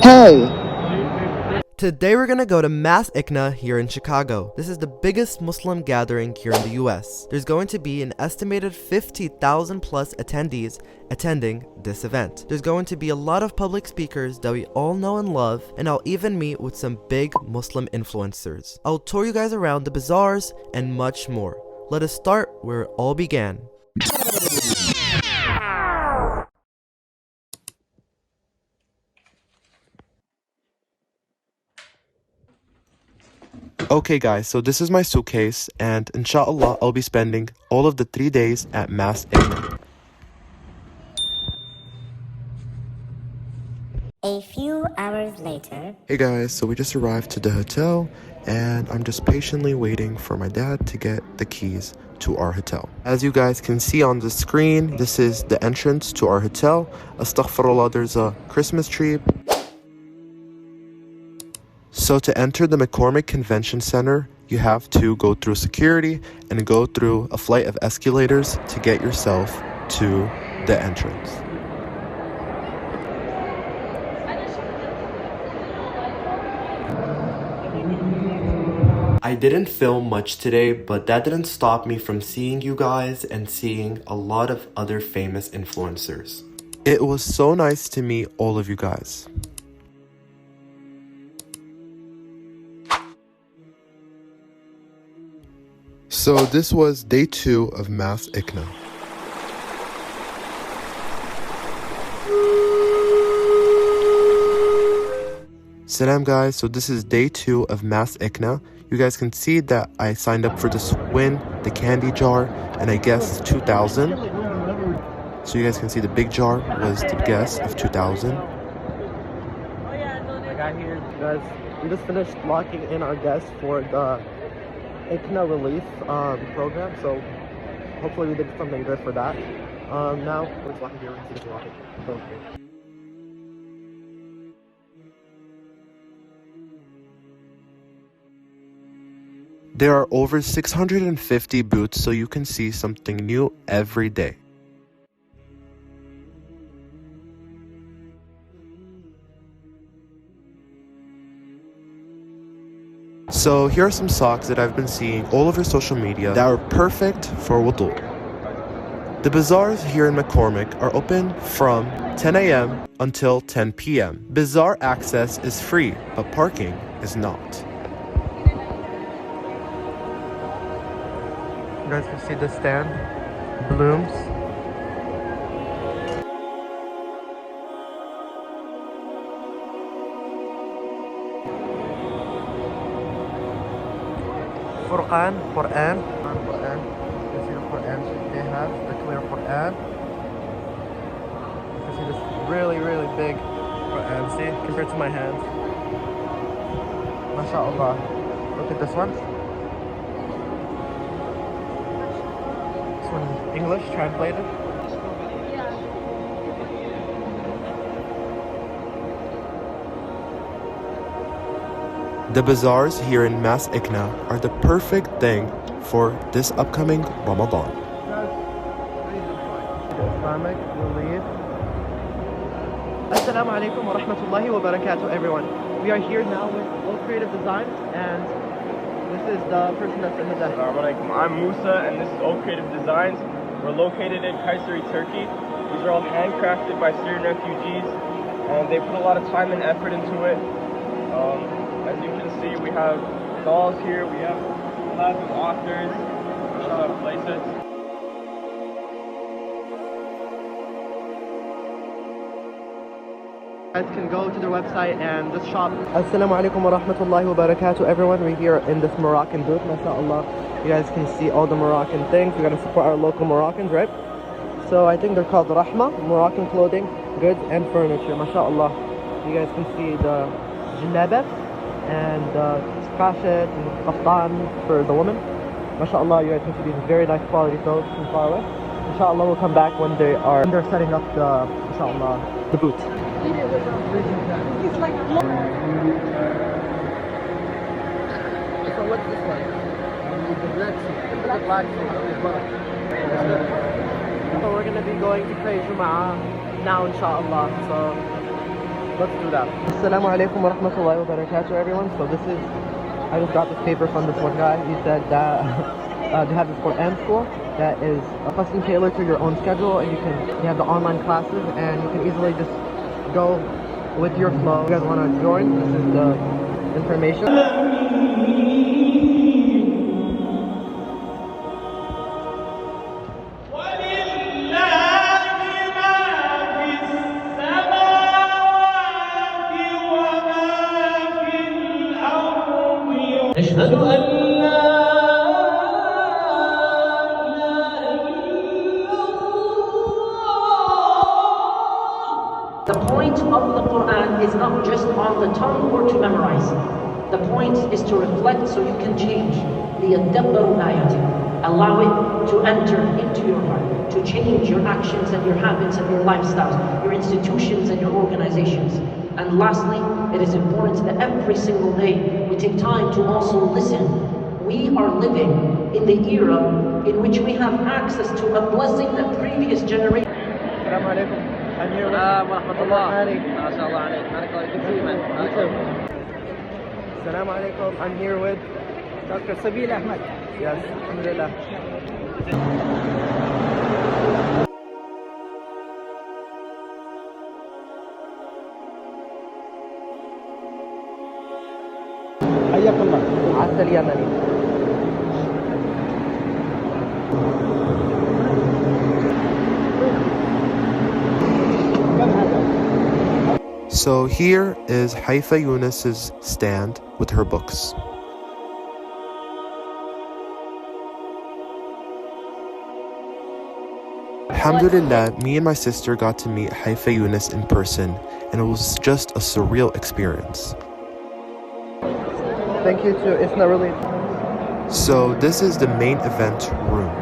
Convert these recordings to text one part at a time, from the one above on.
Hey! Today we're gonna go to MAS ICNA here in Chicago. This is the biggest Muslim gathering here in the US. There's going to be an estimated 50,000 plus attendees attending this event. There's going to be a lot of public speakers that we all know and love, and I'll even meet with some big Muslim influencers. I'll tour you guys around the bazaars and much more. Let us start where it all began. Okay guys, so this is my suitcase, and inshallah I'll be spending all of the 3 days at MAS ICNA. A few hours later. Hey guys, so we just arrived to the hotel, and I'm just patiently waiting for my dad to get the keys to our hotel. As you guys can see on the screen, this is the entrance to our hotel. Astaghfirullah, there's a Christmas tree. So to enter the McCormick Convention Center, you have to go through security and go through a flight of escalators to get yourself to the entrance. I didn't film much today, but that didn't stop me from seeing you guys and seeing a lot of other famous influencers. It was so nice to meet all of you guys. So this was day 2 of MAS ICNA. Salam guys, so this is day 2 of MAS ICNA. You guys can see that I signed up for this win, the candy jar, and I guessed 2,000. So you guys can see the big jar was the guess of 2,000. I got here, guys. We just finished locking in our guests for the ICNA relief program, so hopefully we did something good for that. Now we're just walking here and see if we lock it. There are over 650 booths, so you can see something new every day. So here are some socks that I've been seeing all over social media that are perfect for wudu. The bazaars here in McCormick are open from 10 a.m. until 10 p.m. Bazaar access is free, but parking is not. You guys can see the stand, blooms. Quran. You can see the Quran they have, the clear Quran. You can see this really big Quran, see, compared to my hand. MashaAllah. Look at this one. This one is English, translated. The bazaars here in MAS ICNA are the perfect thing for this upcoming Ramadan. Islamic relief. Assalamu alaikum wa rahmatullahi wa barakatuh, everyone. We are here now with All Creative Designs, and this is the person that's in the desk. Assalamu alaikum. I'm Musa, and this is All Creative Designs. We're located in Kayseri, Turkey. These are all handcrafted by Syrian refugees, and they put a lot of time and effort into it. As you can see, we have dolls here, we have labs of authors, we also have playsets. You guys can go to their website and just shop. Assalamu alaikum wa rahmatullahi wa barakatuh, everyone. We're here in this Moroccan booth, mashallah. You guys can see all the Moroccan things. We're gonna support our local Moroccans, right? So I think they're called Rahma, Moroccan clothing, goods and furniture, mashallah. You guys can see the jalabat and qashet and qaftan for the women. MashaAllah, you guys can see these very nice quality clothes from far away. Inshallah, we'll come back when they're setting up the, inshallah, the booth. So what's this one? The black suit. So we're gonna be going to pray Jummah now, inshallah. So Let's do that. Assalamu alaikum wa rahmatullahi wa barakatuh, everyone. So this is, I just got this paper from this one guy. He said that they have this Quran school that is custom tailored to your own schedule, and you have the online classes, and you can easily just go with your flow. If you guys want to join, this is the information. أشهد أن لا The point of the Quran is not just on the tongue or to memorize. The point is to reflect so you can change. لِيَدَّبَّرُوا آيَاتِهِ. Allow it to enter into your heart, to change your actions and your habits and your lifestyles, your institutions and your organizations. And lastly, it is important that every single day we take time to also listen. We are living in the era in which we have access to a blessing that previous generations. Assalamu alaikum. I'm here with Omar Hani. Assalamu alaikum. I'm here with Dr. Sabeel Ahmed. Yes, alhamdulillah. حياك الله. عسل يمني. So here is Haifaa Younis's stand with her books. Alhamdulillah, me and my sister got to meet Haifaa Younis in person, and it was just a surreal experience. Thank you to ICNA really. So this is the main event room.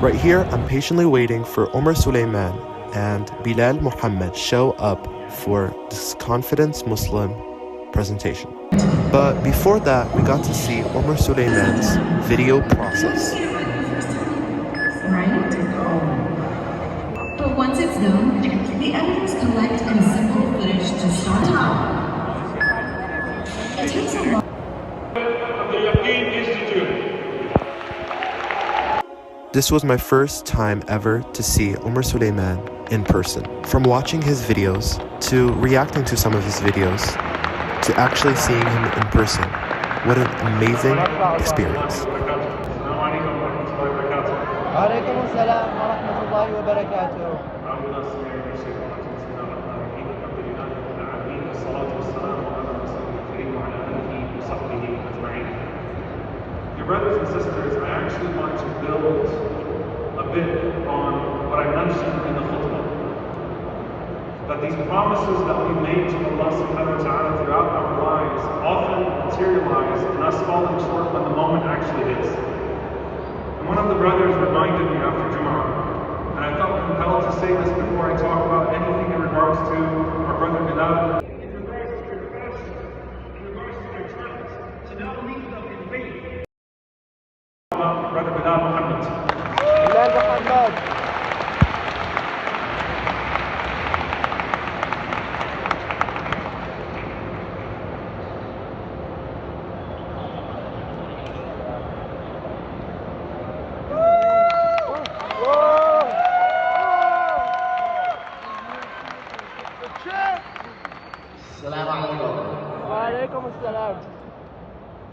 Right here, I'm patiently waiting for Omar Suleiman and Belal Muhammad show up for this Confidence Muslim presentation. But before that, we got to see Omar Suleiman's video process. But once it's done, the editors collect and assemble footage to start out. It takes a lot. This was my first time ever to see Omar Suleiman in person. From watching his videos, to reacting to some of his videos, to actually seeing him in person. What an amazing experience. عليكم السلام ورحمة الله وبركاته. Your brothers and sisters, I actually want to build a bit on what I mentioned in the khutbah. That these promises that we made to Allah subhanahu wa ta'ala throughout our lives often materialize in us falling short when the moment actually hits. And one of the brothers reminded me after Jummah, and I felt compelled to say this before I talk about anything in regards to our brother Belal. In regards to your fasting, in regards to your talents, to not leave them in vain. Brother Belal Muhammad. Belal Muhammad.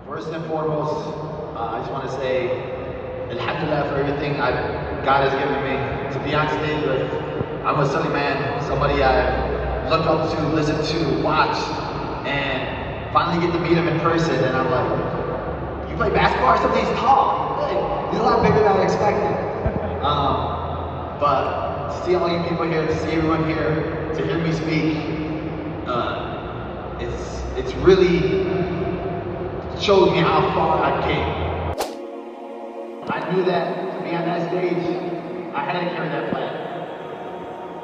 First and foremost, I just want to say Alhamdulillah for everything God has given me. To be honest with you, I'm a Suleiman, somebody I look up to, listen to, watch, and finally get to meet him in person. And I'm like, you play basketball or something? He's tall. He's a lot bigger than I expected. But to see all you people here, to see everyone here, to hear me speak, it's really shows me how far I came. I knew that, to be be on that stage, I had to carry that flag.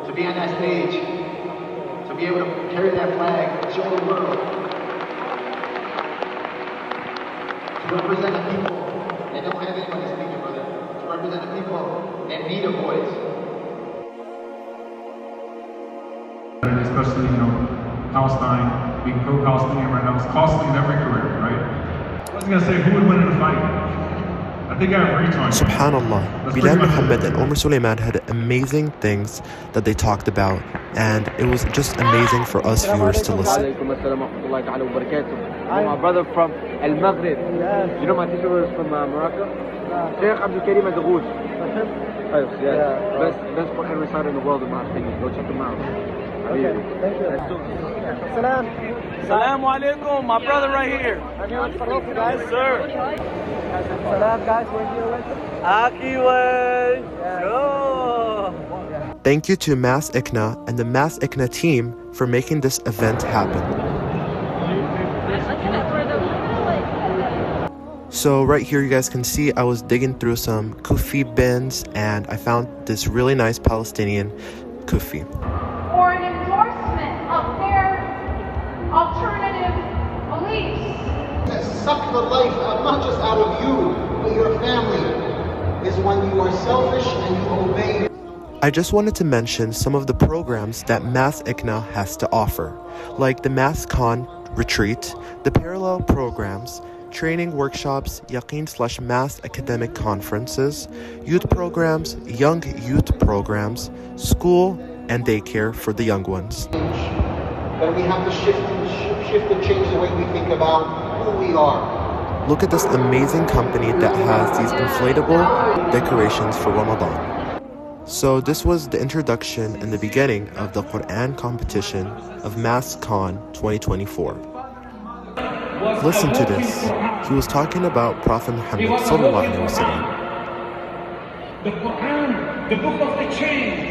To be on that stage, to be able to carry that flag, show the world, to represent the people that don't have anyone to speak to, brother, to represent the people that need a voice. Especially, Palestine, being pro-Palestinian right now is costly in every career, right? I was gonna say, who would win in a fight? I think I have reach on you. Subhanallah, Belal Muhammad and Omar Suleiman had amazing things that they talked about, and it was just amazing for us viewers to listen. My brother from El Maghrib. You know my teacher was from Morocco? Sheikh Abdul Karim Adghoush. Best fucking reciter in the world in my opinion. Go check him out. Okay, thank you. Salam. Assalamu alaikum, my brother right here. Guys, sir. Salam, guys. We're here with Ocky Way. Thank you to MAS ICNA and the MAS ICNA team for making this event happen. So right here you guys can see I was digging through some kufi bins and I found this really nice Palestinian kufi. Or an endorsement of their alternative beliefs. That suck the life not just out of you, but your family, is when you are selfish and you obey. I just wanted to mention some of the programs that MAS ICNA has to offer, like the MAS Con Retreat, the parallel programs, training workshops, Yaqeen/MAS academic conferences, youth programs, young youth programs, school, and daycare for the young ones. But we have to shift and change the way we think about who we are. Look at this amazing company that has these inflatable decorations for Ramadan. So this was the introduction and the beginning of the Quran competition of MAS Con 2024. Listen to this. He was talking about Prophet Muhammad sallallahu alaihi wasallam. The Quran, the book of the change,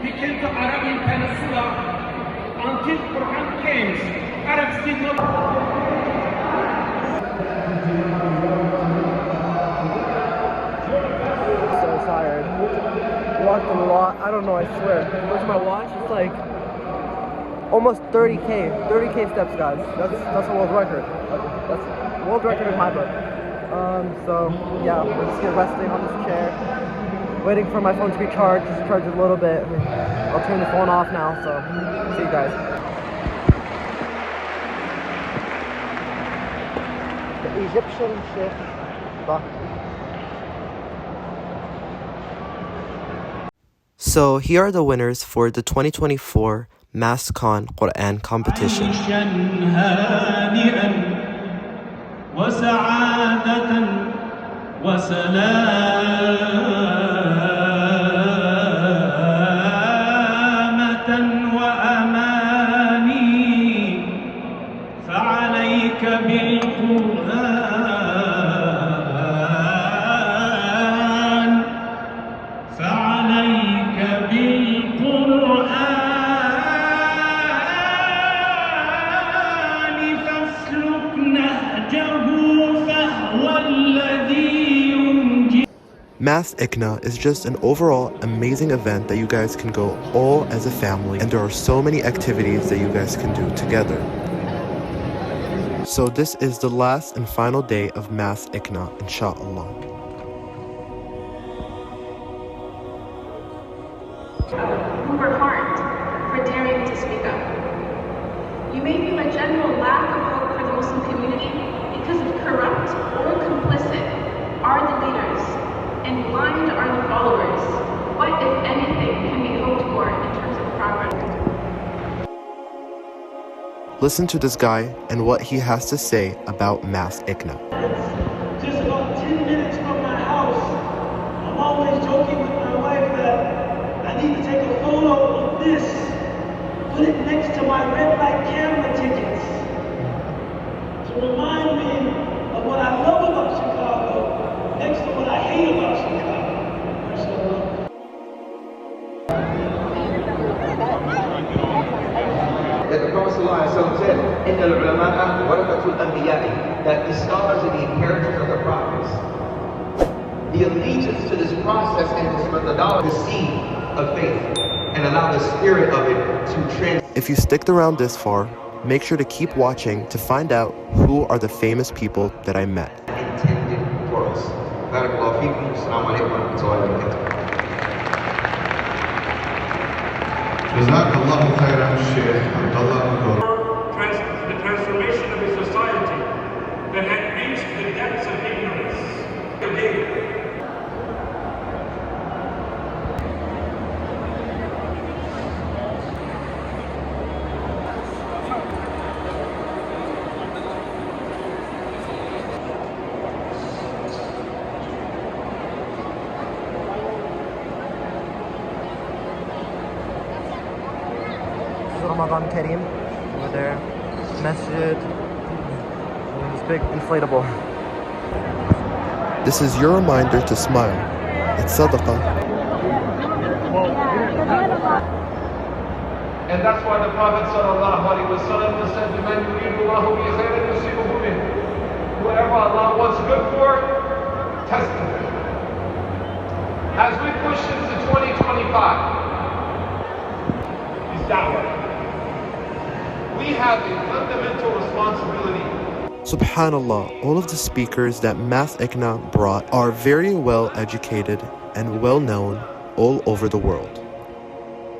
he came to Arabian Peninsula. Until Quran came, Arabs did not. So tired. Walked a lot. I don't know, I swear. Look at my watch. It's like almost 30k steps, guys. That's a world record. That's a world record in my book. So yeah, we're just here resting on this chair, waiting for my phone to be charged. Just charge it a little bit. I'll turn the phone off now. So see you guys. The Egyptian Sheikh. So here are the winners for the 2024 MAS Con Quran competition. MAS ICNA is just an overall amazing event that you guys can go all as a family, and there are so many activities that you guys can do together. So this is the last and final day of MAS ICNA, inshallah. Who were harmed for daring to speak up. You may feel a general lack of hope for the Muslim community because of corrupt or complicit are the leaders and blind are the followers. What, if anything, can be hoped for in terms of progress? Listen to this guy and what he has to say about MAS ICNA. Just about 10 minutes from my house. I'm always joking with my wife that I need to take a photo of this, put it next to my red light camera tickets to remind me of what I love about Chicago next to what I hate about Chicago. That the Prophet ﷺ said, إِنَّ الْعُلَمَاءَ وَرَثَةُ الْأَنْبِيَاءِ, that the scholars are the inheritors of the prophets. The the allegiance to this process and this methodology, the seed of faith, and allow the spirit of it to transcend. If you sticked around this far, make sure to keep watching to find out who are the famous people that I met. Intended for us. Barakallahu feekum. Assalamu alaikum wa rahmatullahi wa barakatuh. Jazakallahu khairan, Sheikh Abdullah. The transformation of a society that had reached the depths of ignorance. Ramadan Kareem over there, masjid, and this big inflatable. This is your reminder to smile. It's sadaqah. And that's why the Prophet ﷺ said, whoever Allah wants good for, test him. As we push into 2025, is da'wah. We have a fundamental responsibility. Subhanallah, all of the speakers that MAS ICNA brought are very well educated and well known all over the world.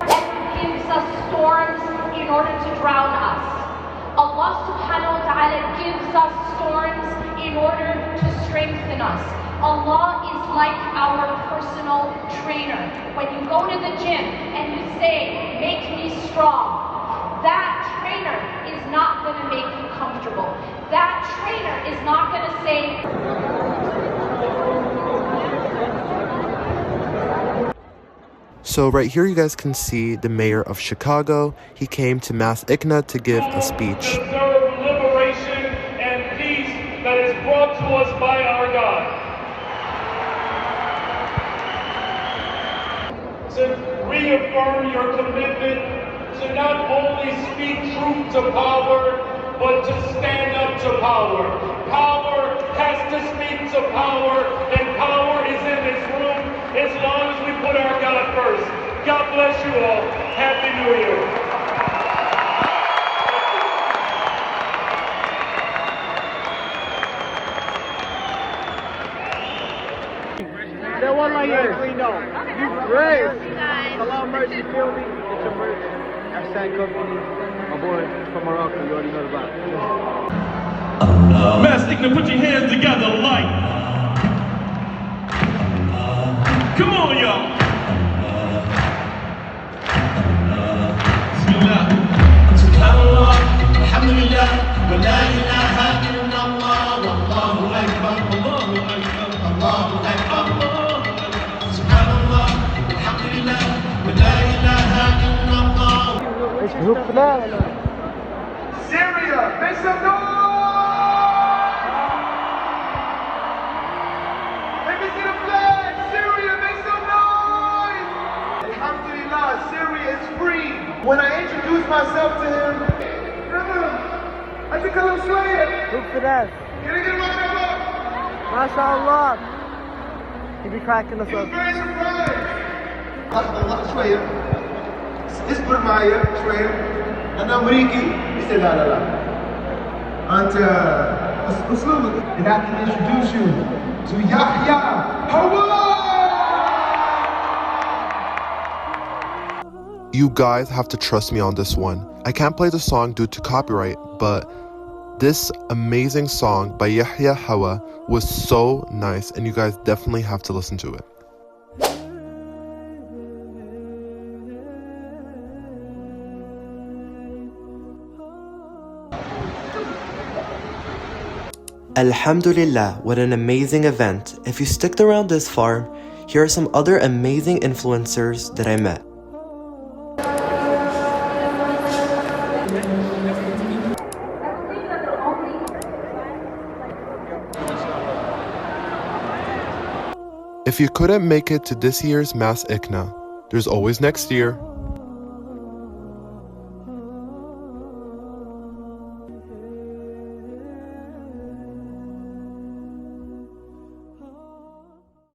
Gives us storms in order to drown us. Allah subhanahu wa ta'ala gives us storms in order to strengthen us. Allah is like our personal trainer. When you go to the gym and you say, make me strong, that trainer is not going to make you comfortable. That trainer is not going to say... So right here you guys can see the mayor of Chicago. He came to MAS ICNA to give a speech. Deserve liberation and peace that is brought to us by our God. To reaffirm your commitment to not only speak truth to power, but to stand up to power. Power has to speak to power, and power is in this room as long as we put our God first. God bless you all. Happy New Year. That one like you know. You great. Allah mercy, feel me? It's your mercy. Hashtag company. My boy from Morocco, you already know about it. MAS ICNA, put your hands together like. Come on, y'all. Bismillah. Subhanallah, alhamdulillah, wa la ilaha illallah, wallahu akbar, Allahu akbar, Allahu akbar, Subhanallah, alhamdulillah, wa la ilaha illallah. Syria, make some noise! Let me see the flag! Syria, make some noise! Alhamdulillah, Syria is free. When I introduced myself to him, I think I'm Slayer. Look for that. Can I get my brother? MashaAllah. He be cracking us He was up. very surprised. Allah Slayer. اسمه معايا شوية أنا أمريكي يقول لا لا لا أنت أسلوبك and I can introduce you to Yahya Hawwa. You guys have to trust me on this one. I can't play the song due to copyright, but this amazing song by Yahya Hawwa was so nice and you guys definitely have to listen to it. Alhamdulillah, what an amazing event. If you sticked around this far, here are some other amazing influencers that I met. If you couldn't make it to this year's MAS ICNA, there's always next year.